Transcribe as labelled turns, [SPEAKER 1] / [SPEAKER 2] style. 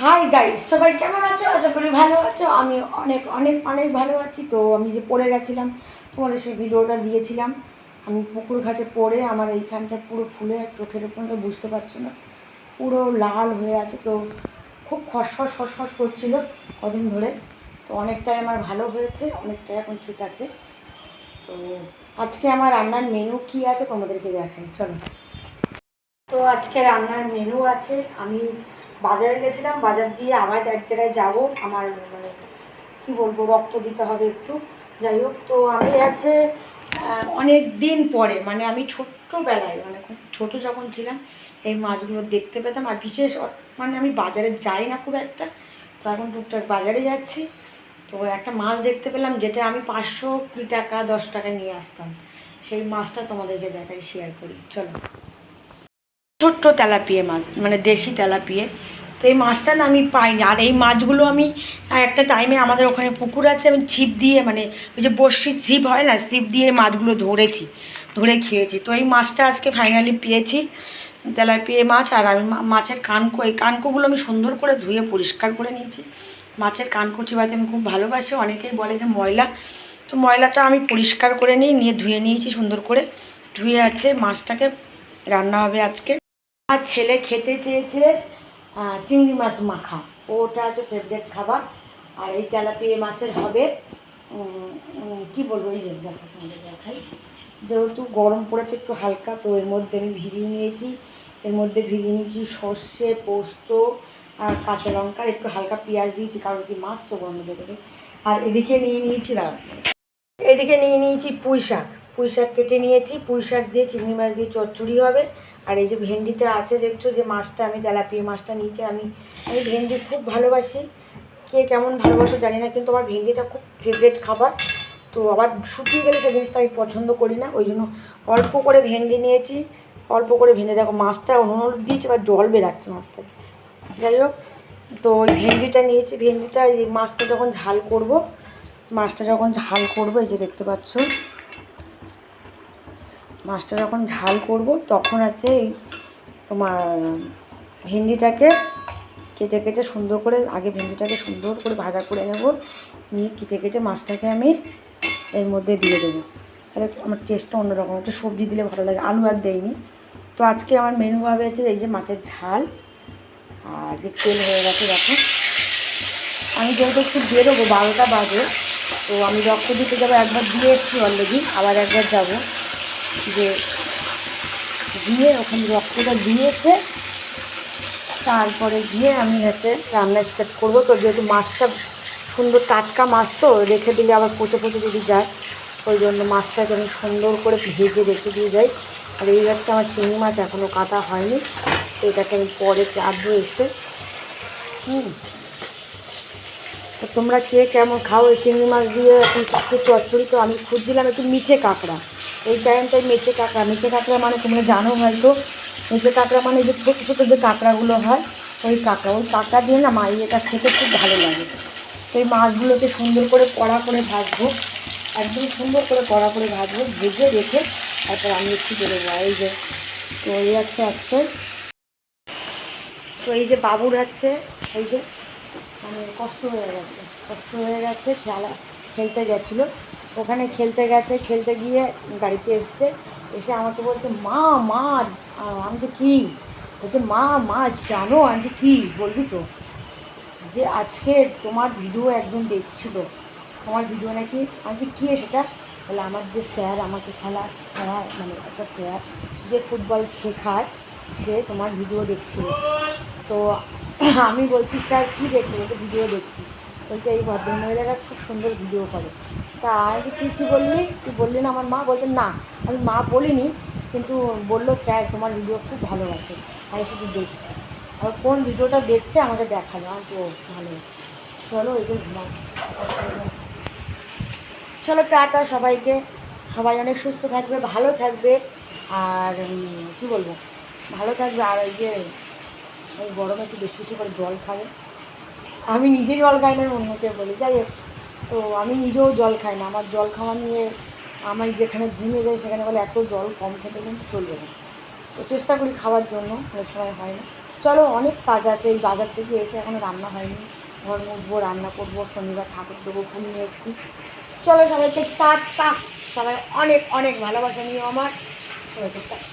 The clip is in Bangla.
[SPEAKER 1] হাই গাইস, সবাই কেমন আছো? আশা করি ভালো আছো। আমি অনেক অনেক অনেক ভালো আছি। তো আমি যে পড়ে গেছিলাম, তোমাদের সেই ভিডিওটা দিয়েছিলাম। আমি পুকুর ঘাটে পড়ে আমার এইখানটা পুরো ফুলে চোখের ওপর বুঝতে পারছো না, পুরো লাল হয়ে আছে। তো খুব খসখস খসখস করছিল কদিন ধরে। তো অনেকটাই আমার ভালো হয়েছে, অনেকটাই এখন ঠিক আছে। তো আজকে আমার রান্নার মেনু কী আছে তোমাদেরকে দেখাই, চলো। তো আজকে রান্নার মেনু আছে, আমি বাজারে গেছিলাম, বাজার দিয়ে আবার এক জায়গায় যাবো। আমার মানে কী বলবো, রক্ত দিতে হবে একটু। যাই হোক, তো আমি আছে অনেক দিন পরে, মানে আমি ছোট্টবেলায়, মানে খুব ছোটো যখন ছিলাম এই মাছগুলো দেখতে পেতাম। আর বিশেষ মানে আমি বাজারে যাই না খুব একটা, তো এখন টুকটাক বাজারে যাচ্ছি। তো একটা মাছ দেখতে পেলাম, যেটা আমি 520 টাকা 10 টাকায় নিয়ে আসতাম। সেই মাছটা তোমাদেরকে দেখাই, শেয়ার করি, চলো। ছোট্ট তেলাপিয়া মাছ, মানে দেশি তেলাপিয়া। তো এই মাছটা না আমি পাইনি। আর এই মাছগুলো আমি একটা টাইমে আমাদের ওখানে পুকুর আছে, আমি ছিপ দিয়ে, মানে ওই যে বড়শির ছিপ হয় না, ছিপ দিয়ে মাছগুলো ধরেছি, ধরে খেয়েছি। তো এই মাছটা আজকে ফাইনালি পেয়েছি, তেলাপিয়া মাছ। আর আমি মাছের কানকো, এই কানকোগুলো আমি সুন্দর করে ধুয়ে পরিষ্কার করে নিয়েছি। মাছের কানকো চিবাতে আমি খুব ভালোবাসি, অনেকেই বলে যে ময়লা, তো ময়লাটা আমি পরিষ্কার করে নিয়ে ধুয়ে নিয়েছি সুন্দর করে। ধুয়ে আছে মাছটাকে রান্না হবে আজকে। আর ছেলে খেতে চেয়েছে চিংড়ি মাছ মাখা, ওটা হচ্ছে ফেভারিট খাবার। আর এই তেলাপিয়া মাছের হবে কি বলবো, এই যে দেখো তোমাদের দেখাই। যেহেতু গরম পড়েছে একটু হালকা, তো এর মধ্যে আমি ভিজিয়ে নিয়েছি, এর মধ্যে ভিজিয়ে নিয়েছি সর্ষে, পোস্ত আর কাঁচা লঙ্কা, একটু হালকা পেঁয়াজ দিয়েছি, কারণ কি মাছ তো গন্ধ বেরোবে। আর এদিকে নিয়ে নিয়েছি এদিকে নিয়ে নিয়েছি পুঁই শাক। পুঁই শাক কেটে নিয়েছি, পুঁই শাক দিয়ে চিংড়ি মাছ দিয়ে চচ্চড়ি হবে। আর এই যে ভেন্ডিটা আছে দেখছো, যে মাছটা আমি তেলাপিয়া মাছটা নিয়েছি। আমি আমি ভেন্ডি খুব ভালোবাসি, কে কেমন ভালোবাসো জানি না, কিন্তু আমার ভেন্ডিটা খুব ফেভারিট খাবার। তো আবার শুকিয়ে গেলে সেই জিনিসটা আমি পছন্দ করি না, ওই জন্য অল্প করে ভেন্ডি নিয়েছি। অল্প করে ভেন্ডি, দেখো মাছটা নুন দিয়েছি, এবার জল বেরাচ্ছে মাছ থেকে। যাই হোক, তো ওই ভেন্ডিটা নিয়েছি। ভেন্ডিটা এই মাছটা যখন ঝাল করব, এই যে দেখতে পাচ্ছ, মাছটা যখন ঝাল করব তখন আছে এই তোমার ভেন্ডিটাকে কেটে কেটে সুন্দর করে, আগে ভেন্ডিটাকে সুন্দর করে ভাজা করে নেব, নিয়ে কেটে কেটে মাছটাকে আমি এর মধ্যে দিয়ে দেবো। তাহলে আমার টেস্টটা অন্যরকম, একটু সবজি দিলে ভালো লাগে, আলু আর দেয়নি। তো আজকে আমার মেনু হবে হচ্ছে এই যে মাছের ঝাল। আর যে তেল হয়ে গেছে দেখো, আমি যেহেতু একটু বেরোবো 12টা বাজে, তো আমি রক্ত দিতে যাবো, একবার দিয়ে এসেছি অলরেডি, আবার একবার যাব, যে দিয়ে ওখানে রক্তটা দিয়ে এসে তারপরে গিয়ে আমি রান্না স্টার্ট করবো। তো যেহেতু মাছটা সুন্দর টাটকা মাছ, তো রেখে দিলে আবার পচে পচে যদি যায়, ওই জন্য মাছটাকে আমি সুন্দর করে ভেজে রেখে দিয়ে যাই। আর এই একটা আমার চিংড়ি মাছ এখনও কাটা হয়নি, তো এটাকে আমি পরে কাটবো এসে। তো তোমরা কে কেমন খাও এই চিংড়ি মাছ দিয়ে চচ্চড়ি? তো আমি খুঁজছিলাম একটু মিচে কাঁকড়া, এই টাইমটাই মেচে কাঁকড়া মানে তোমরা জানো হয়তো, মেচে কাঁকড়া মানে যে ছোটো ছোটো যে কাঁকড়াগুলো হয়, ওই কাঁকড়া দিয়ে না এটা খেতে খুব ভালো লাগে। তো এই মাছগুলোকে সুন্দর করে কড়া করে ভাজবো, একদম সুন্দর করে কড়া করে ভাজবো, ভেজে রেখে তারপর আমি একটু বেরোবো। এই যে তো এই যাচ্ছে আজকে, তো এই যে বাবুর হচ্ছে, এই যে মানে কষ্ট হয়ে গেছে খেলতে গেছিলো, ওখানে খেলতে গিয়ে গাড়িতে এসে আমাকে বলছে মা মা, আমি যে কী বলছে, মা মা জানো আমি যে কী বলবি, তো যে আজকে তোমার ভিডিও একজন দেখছিল, তোমার ভিডিও নাকি, আমি যে কী সেটা বলে, আমার যে স্যার আমাকে খেলা মানে একটা স্যার যে ফুটবল শেখায়, সে তোমার ভিডিও দেখছিল। তো আমি বলছি স্যার কী দেখছি? বলতে ভিডিও দেখছি। বলছে এই ভদ্রমহিলারা খুব সুন্দর ভিডিও করে। তা আমি যে কী বললি না আমার মা? বলছে না, আমি মা বলিনি, কিন্তু বললো স্যার তোমার ভিডিও খুব ভালোবাসে, আমি শুধু দেখছি। আর কোন ভিডিওটা দেখছে আমাকে দেখালো, আর তো ভালো আছে। চলো এগুলো ঘুমাও, চলো টাটা সবাইকে, সবাই অনেক সুস্থ থাকবে, ভালো থাকবে। আর কী বলবো, ভালো থাকবে। আর এই যে ওই গরমে একটু বেশি বেশি করে জল খাবে। আমি নিজেই জল খাই না, অন্যকে বলি। যাই হোক, তো আমি নিজেও জল খাই না, আমার জল খাওয়া নিয়ে আমি যেখানে ঘুমিয়ে যাই সেখানে বলে এত জল কম খেতে কিন্তু চলবে না। তো চেষ্টা করি খাওয়ার জন্য, অনেক সময় হয় না। চলো, অনেক কাজ আছে। এই বাজার থেকে এসে এখনও রান্না হয়নি, ঘর মুছবো, রান্না করবো, শনিবার ঠাকুর দেবো, ফুল নিয়ে এসেছি। চলো সবাইকে টাটা, সবাই অনেক অনেক ভালোবাসা নিও আমার, সবাইকে টাটা।